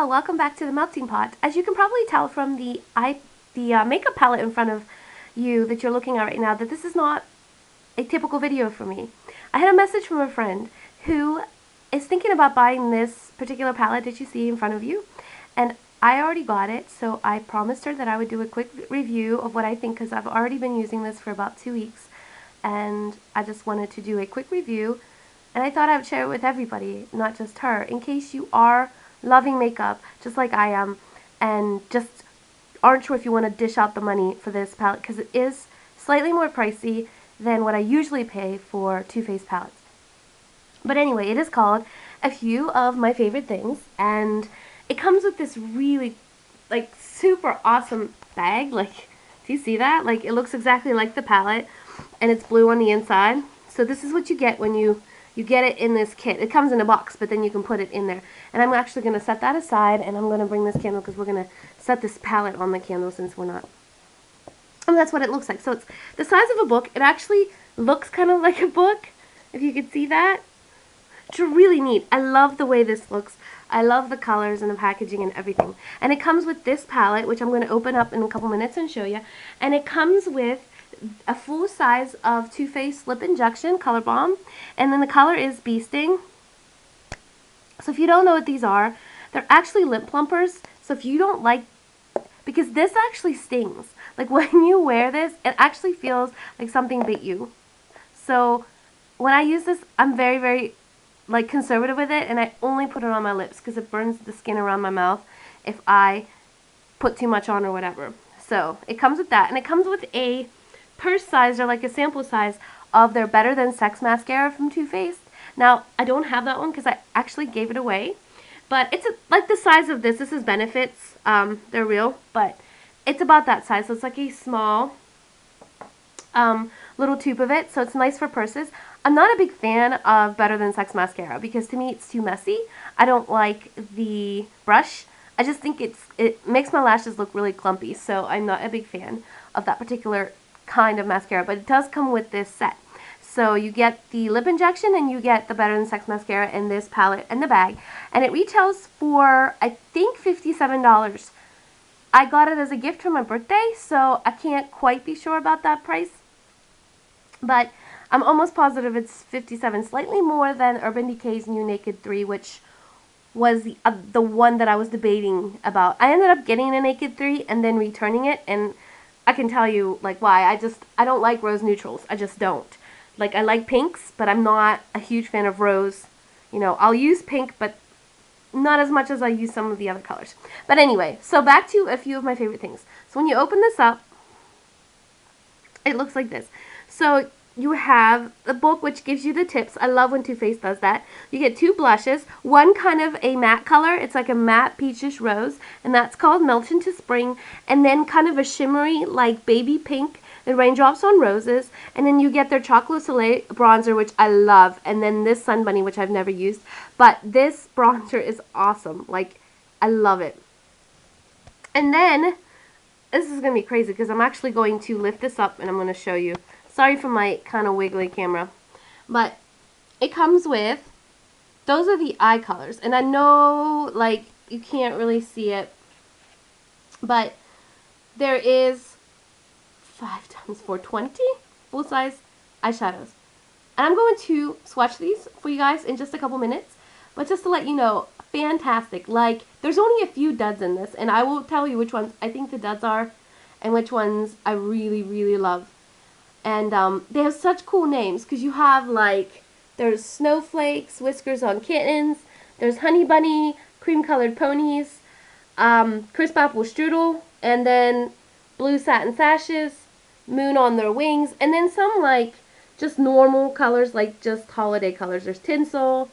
Well, welcome back to the melting pot. As you can probably tell from the makeup palette in front of you that you're looking at right now, that this is not a typical video for me. I had a message from a friend who is thinking about buying this particular palette that you see in front of you, and I already got it, so I promised her that I would do a quick review of what I think, because I've already been using this for about 2 weeks, and I just wanted to do a quick review, and I thought I would share it with everybody, not just her, in case you are loving makeup, just like I am, and just aren't sure if you want to dish out the money for this palette, because it is slightly more pricey than what I usually pay for Too Faced palettes. But anyway, it is called A Few of My Favorite Things, and it comes with this really, like, super awesome bag. Like, do you see that? Like, it looks exactly like the palette, and it's blue on the inside. So this is what you get when you get it in this kit. It comes in a box, but then you can put it in there. And I'm actually going to set that aside, and I'm going to bring this candle because we're going to set this palette on the candle since we're not. And that's what it looks like. So it's the size of a book. It actually looks kind of like a book, if you could see that. It's really neat. I love the way this looks. I love the colors and the packaging and everything. And it comes with this palette, which I'm going to open up in a couple minutes and show you. And it comes with a full size of Too Faced Lip Injection Color Balm. And then the color is Bee Sting. So if you don't know what these are, they're actually lip plumpers. So if you don't like, because this actually stings. Like when you wear this, it actually feels like something bit you. So when I use this, I'm very, very like conservative with it, and I only put it on my lips because it burns the skin around my mouth if I put too much on or whatever. So it comes with that, and it comes with a purse size, or like a sample size of their Better Than Sex Mascara from Too Faced. Now I don't have that one because I actually gave it away, but it's like the size of this. This is Benefits. They're real, but it's about that size. So it's like a small little tube of it, so it's nice for purses. I'm not a big fan of Better Than Sex Mascara because to me it's too messy. I don't like the brush. I just think it makes my lashes look really clumpy, so I'm not a big fan of that particular kind of mascara, but it does come with this set. So you get the lip injection and you get the Better Than Sex Mascara in this palette and the bag, and it retails for, I think, $57. I got it as a gift for my birthday, so I can't quite be sure about that price, but I'm almost positive it's $57, slightly more than Urban Decay's New Naked 3, which was the one that I was debating about. I ended up getting a Naked 3 and then returning it, and I can tell you like why. I don't like rose neutrals. I just don't. Like, I like pinks, but I'm not a huge fan of rose. You know, I'll use pink, but not as much as I use some of the other colors. But anyway, so back to a few of my favorite things. So when you open this up, it looks like this. So you have the book, which gives you the tips. I love when Too Faced does that. You get 2 blushes, one kind of a matte color. It's like a matte peachish rose, and that's called Melt into Spring. And then kind of a shimmery, like baby pink, the Raindrops on Roses. And then you get their Chocolate Soleil bronzer, which I love. And then this Sun Bunny, which I've never used. But this bronzer is awesome. Like, I love it. And then, this is going to be crazy because I'm actually going to lift this up and I'm going to show you. Sorry for my kind of wiggly camera. But it comes with, those are the eye colors. And I know, like, you can't really see it. But there is 5 times 4, 20 full-size eyeshadows. And I'm going to swatch these for you guys in just a couple minutes. But just to let you know, fantastic. Like, there's only a few duds in this. And I will tell you which ones I think the duds are and which ones I really, really love. And they have such cool names because you have, like, there's Snowflakes, Whiskers on Kittens, there's Honey Bunny, Cream Colored Ponies, Crisp Apple Strudel, and then Blue Satin Sashes, Moon on Their Wings, and then some, like, just normal colors, like just holiday colors. There's Tinsel,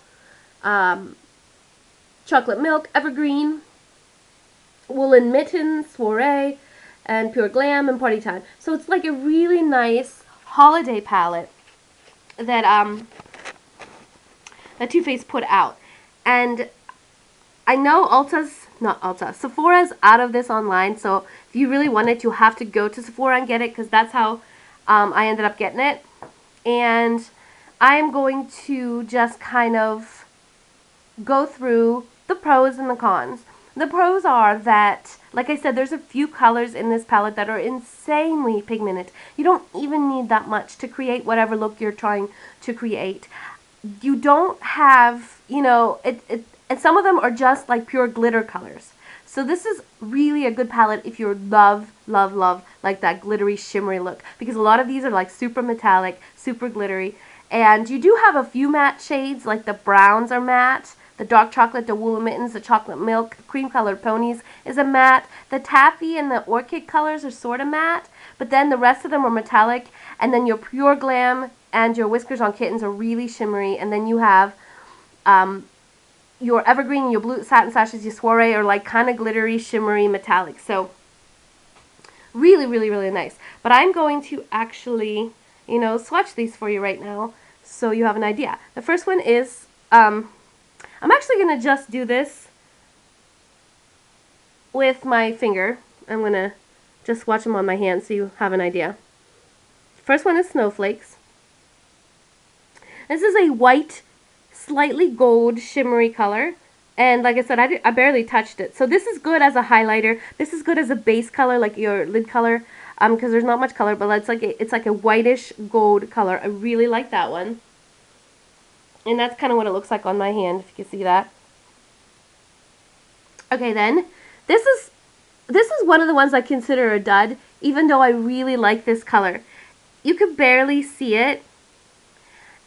Chocolate Milk, Evergreen, Woolen Mittens, Soiree, and Pure Glam, and Party Time. So it's like a really nice holiday palette that Too Faced put out. And I know Sephora's out of this online, so if you really want it, you have to go to Sephora and get it, because that's how I ended up getting it. And I'm going to just kind of go through the pros and the cons. The pros are that, like I said, there's a few colors in this palette that are insanely pigmented. You don't even need that much to create whatever look you're trying to create. You don't have, you know, and some of them are just like pure glitter colors. So this is really a good palette if you love like that glittery shimmery look, because a lot of these are like super metallic, super glittery. And you do have a few matte shades, like the browns are matte, the dark chocolate, the woolly mittens, the chocolate milk, cream colored ponies is a matte, the taffy and the orchid colors are sort of matte, but then the rest of them are metallic, and then your pure glam and your whiskers on kittens are really shimmery, and then you have your evergreen and your blue satin sashes, your soiree are like kind of glittery, shimmery, metallic. So really, really, really nice. But I'm going to actually, you know, swatch these for you right now so you have an idea. The first one is, I'm actually going to just do this with my finger. I'm going to just swatch them on my hand so you have an idea. First one is Snowflakes. This is a white, slightly gold, shimmery color. And like I said, I barely touched it. So this is good as a highlighter. This is good as a base color, like your lid color, because there's not much color, but it's like a whitish gold color. I really like that one. And that's kind of what it looks like on my hand, if you can see that. Okay, then, this is one of the ones I consider a dud, even though I really like this color. You could barely see it.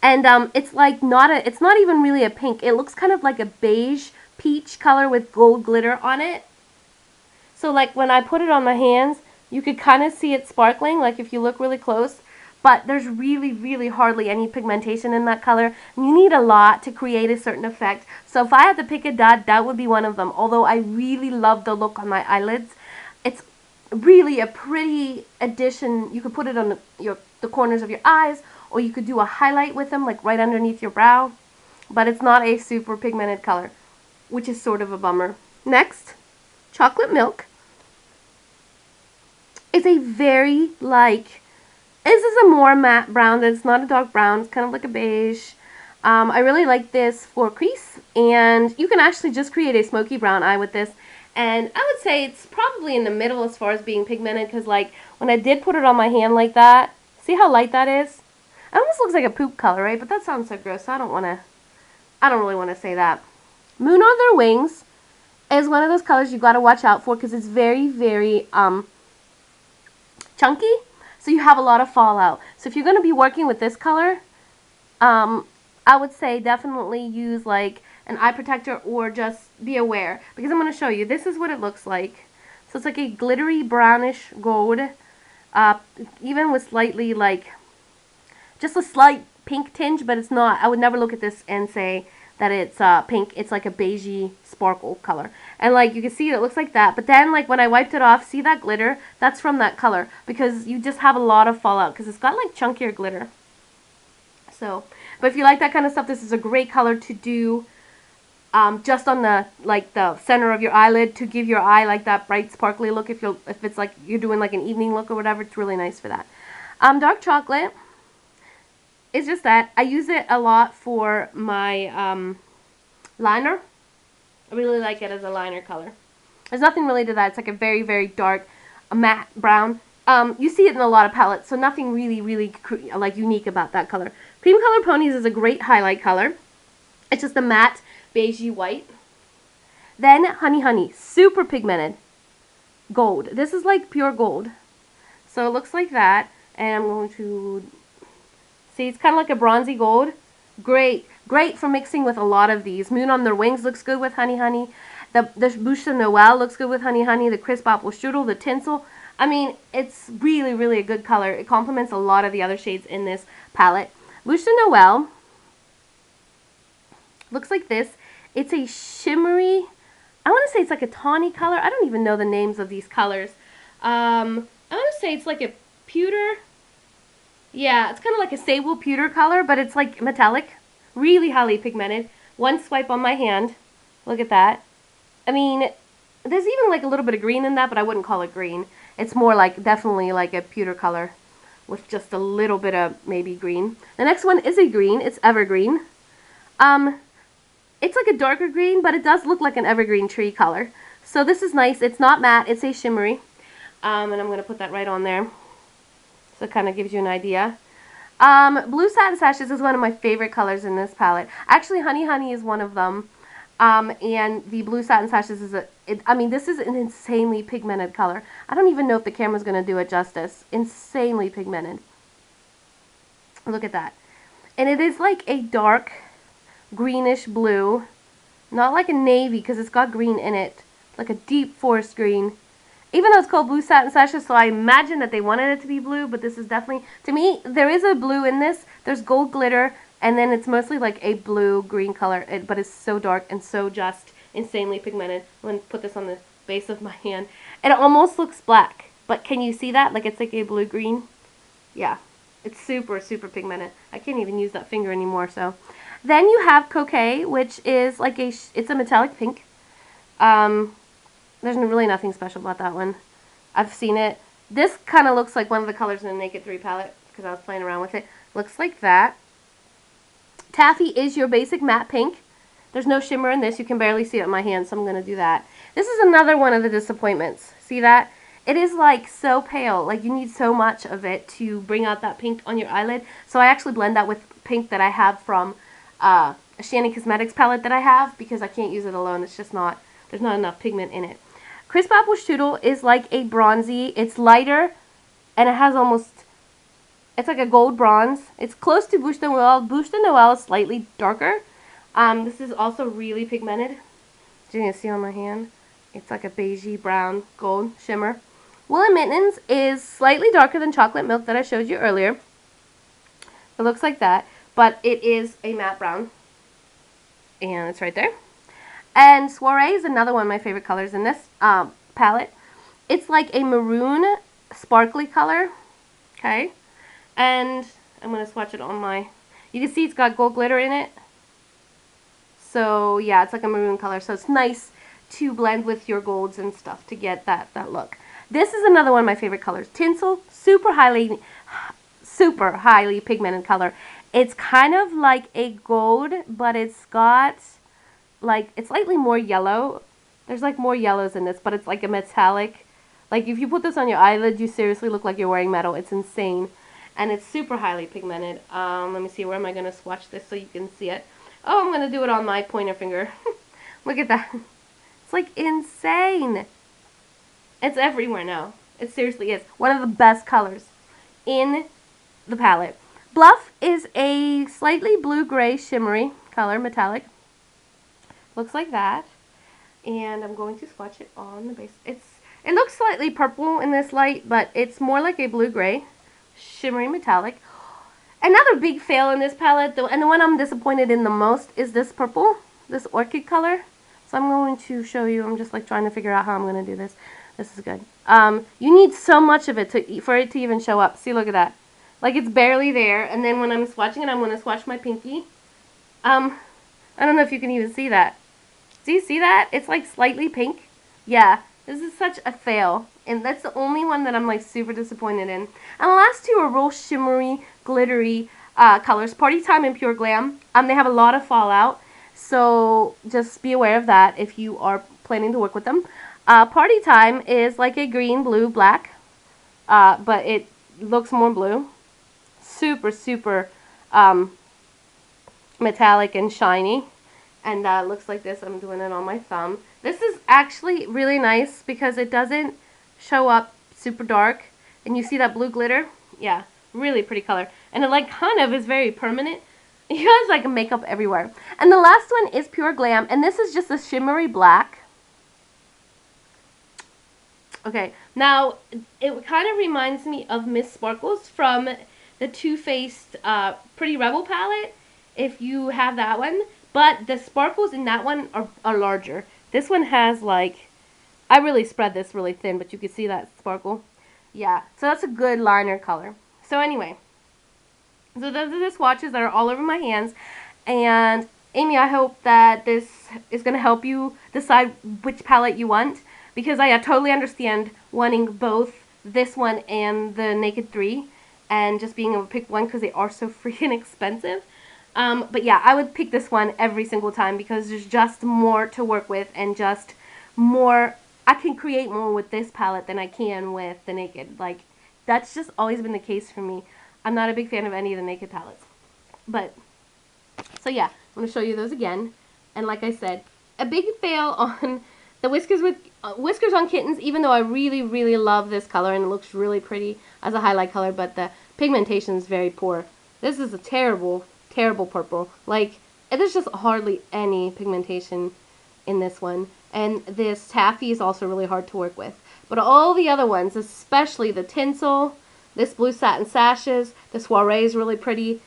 And it's like it's not even really a pink. It looks kind of like a beige peach color with gold glitter on it. So like when I put it on my hands, you could kind of see it sparkling, like if you look really close. But there's really, really hardly any pigmentation in that color. You need a lot to create a certain effect. So if I had to pick a dud, that would be one of them. Although I really love the look on my eyelids. It's really a pretty addition. You could put it on the corners of your eyes, or you could do a highlight with them, like right underneath your brow. But it's not a super pigmented color, which is sort of a bummer. Next, Chocolate Milk. It's a very this is a more matte brown. It's not a dark brown. It's kind of like a beige. I really like this for crease, and you can actually just create a smoky brown eye with this. And I would say it's probably in the middle as far as being pigmented, because like when I did put it on my hand like that, see how light that is? It almost looks like a poop color, right? But that sounds so gross, so I don't really want to say that. Moon on Their Wings is one of those colors you got to watch out for, because it's very, very chunky. So you have a lot of fallout. So if you're going to be working with this color, I would say definitely use like an eye protector, or just be aware, because I'm going to show you. This is what it looks like. So it's like a glittery brownish gold, even with slightly like just a slight pink tinge, but it's not. I would never look at this and say that it's pink. It's like a beigey sparkle color. And like you can see it looks like that. But then like when I wiped it off, see that glitter? That's from that color, because you just have a lot of fallout, because it's got like chunkier glitter. So, but if you like that kind of stuff, this is a great color to do just on the center of your eyelid, to give your eye like that bright sparkly look. If it's like you're doing like an evening look or whatever, it's really nice for that. Dark Chocolate. It's just that I use it a lot for my liner. I really like it as a liner color. There's nothing really to that. It's like a very, very dark matte brown. You see it in a lot of palettes, so nothing really, really like unique about that color. Cream Colored Ponies is a great highlight color. It's just a matte beigey white. Then Honey Honey, super pigmented gold. This is like pure gold. So it looks like that, and I'm going to see, it's kind of like a bronzy gold. Great for mixing with a lot of these. Moon on Their Wings looks good with Honey Honey. The Bouche de Noël looks good with Honey Honey. The Crisp Apple Strudel, the Tinsel. I mean, it's really, really a good color. It complements a lot of the other shades in this palette. Bouche de Noël looks like this. It's a shimmery, I want to say it's like a tawny color. I don't even know the names of these colors. I want to say it's like a pewter. Yeah, it's kind of like a sable pewter color, but it's like metallic. Really highly pigmented. One swipe on my hand. Look at that. I mean, there's even like a little bit of green in that, but I wouldn't call it green. It's more like definitely like a pewter color with just a little bit of maybe green. The next one is a green. It's Evergreen. It's like a darker green, but it does look like an evergreen tree color. So this is nice. It's not matte. It's a shimmery. And I'm going to put that right on there. So it kind of gives you an idea. Blue Satin Sashes is one of my favorite colors in this palette. Actually, Honey Honey is one of them. And the Blue Satin Sashes is this is an insanely pigmented color. I don't even know if the camera's going to do it justice. Insanely pigmented. Look at that. And it is like a dark greenish blue. Not like a navy because it's got green in it. Like a deep forest green. Even though it's called Blue Satin Sashes, so I imagine that they wanted it to be blue, but this is definitely, to me, there is a blue in this. There's gold glitter, and then it's mostly like a blue-green color, but it's so dark and so just insanely pigmented. I'm going to put this on the base of my hand. It almost looks black, but can you see that? Like it's like a blue-green? Yeah, it's super, super pigmented. I can't even use that finger anymore, so. Then you have Coquet, which is like it's a metallic pink. There's really nothing special about that one. I've seen it. This kind of looks like one of the colors in the Naked 3 palette because I was playing around with it. Looks like that. Taffy is your basic matte pink. There's no shimmer in this. You can barely see it in my hand, so I'm going to do that. This is another one of the disappointments. See that? It is like so pale. Like you need so much of it to bring out that pink on your eyelid. So I actually blend that with pink that I have from a Shanny Cosmetics palette that I have because I can't use it alone. It's just not, there's not enough pigment in it. Crisp Apple Strudel is like a bronzy. It's lighter, and it has almost, it's like a gold bronze. It's close to Bouche de Noël. Bouche de Noël is slightly darker. This is also really pigmented. As you can see on my hand, it's like a beigey brown gold shimmer. Woolen Mittens is slightly darker than Chocolate Milk that I showed you earlier. It looks like that, but it is a matte brown, and it's right there. And Soiree is another one of my favorite colors in this palette. It's like a maroon sparkly color. Okay. And I'm going to swatch it on my... You can see it's got gold glitter in it. So yeah, it's like a maroon color. So it's nice to blend with your golds and stuff to get that look. This is another one of my favorite colors. Tinsel, super highly pigmented color. It's kind of like a gold, but it's got... like it's slightly more yellow. There's like more yellows in this, but it's like a metallic. Like if you put this on your eyelid, you seriously look like you're wearing metal. It's insane. And it's super highly pigmented. Let me see, where am I going to swatch this so you can see it? Oh, I'm going to do it on my pointer finger. Look at that. It's like insane. It's everywhere now. It seriously is. One of the best colors in the palette. Bluff is a slightly blue-gray shimmery color, metallic. Looks like that. And I'm going to swatch it on the base. It looks slightly purple in this light, but it's more like a blue-gray, shimmery metallic. Another big fail in this palette, and the one I'm disappointed in the most, is this purple, this orchid color. So I'm going to show you. I'm just like trying to figure out how I'm going to do this. This is good. You need so much of it for it to even show up. See, look at that. Like it's barely there. And then when I'm swatching it, I'm going to swatch my pinky. I don't know if you can even see that. Do you see that? It's like slightly pink. Yeah, this is such a fail. And that's the only one that I'm like super disappointed in. And the last two are real shimmery, glittery colors. Party Time and Pure Glam. They have a lot of fallout. So just be aware of that if you are planning to work with them. Party Time is like a green, blue, black. But it looks more blue. Super, super metallic and shiny. And looks like this. I'm doing it on my thumb. This is actually really nice because it doesn't show up super dark. And you see that blue glitter? Yeah, really pretty color. And it like kind of is very permanent. You guys like makeup everywhere. And the last one is Pure Glam. And this is just a shimmery black. Okay, now it kind of reminds me of Miss Sparkles from the Too Faced Pretty Rebel palette. If you have that one. But the sparkles in that one are larger. This one has like, I really spread this really thin, but you can see that sparkle. Yeah, so that's a good liner color. So anyway, so those are the swatches that are all over my hands. And Amy, I hope that this is going to help you decide which palette you want. Because I totally understand wanting both this one and the Naked 3. And just being able to pick one because they are so freaking expensive. But yeah, I would pick this one every single time because there's just more to work with and just more I can create more with this palette than I can with the Naked. Like, that's just always been the case for me. I'm not a big fan of any of the Naked palettes. But, so yeah, I'm going to show you those again. And like I said, a big fail on the Whiskers with Whiskers on Kittens, even though I really, really love this color and it looks really pretty as a highlight color, but the pigmentation is very poor. This is a terrible, terrible purple. Like, there's just hardly any pigmentation in this one. And this Taffy is also really hard to work with. But all the other ones, especially the Tinsel, this Blue Satin Sashes, the Soiree is really pretty.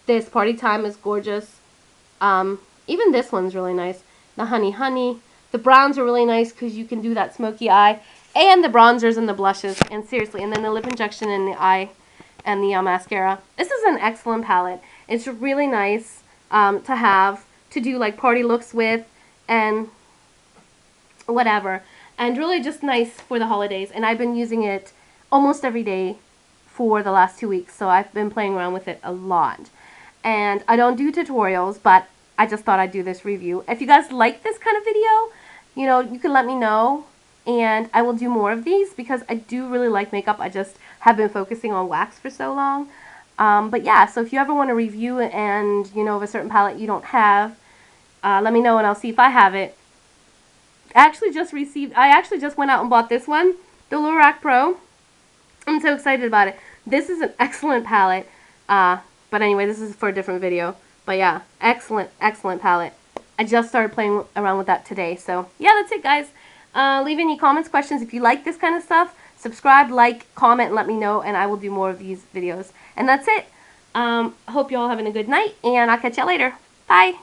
This Party Time is gorgeous. Even this one's really nice. The Honey Honey. The browns are really nice because you can do that smoky eye. And the bronzers and the blushes. And seriously, and then the lip injection in the eye and the mascara. This is an excellent palette. It's really nice to have, to do like party looks with and whatever. And really just nice for the holidays. And I've been using it almost every day for the last 2 weeks. So I've been playing around with it a lot. And I don't do tutorials, but I just thought I'd do this review. If you guys like this kind of video, you know, you can let me know, and I will do more of these because I do really like makeup. I just have been focusing on wax for so long. But yeah, so if you ever want to review and, you know, of a certain palette you don't have, let me know and I'll see if I have it. I actually just went out and bought this one, the Lorac Pro. I'm so excited about it. This is an excellent palette. But anyway, this is for a different video. But yeah, excellent, excellent palette. I just started playing around with that today. So yeah, that's it, guys. Leave any comments, questions. If you like this kind of stuff, subscribe, like, comment, and let me know, and I will do more of these videos. And that's it. Hope you all having a good night, and I'll catch you later. Bye.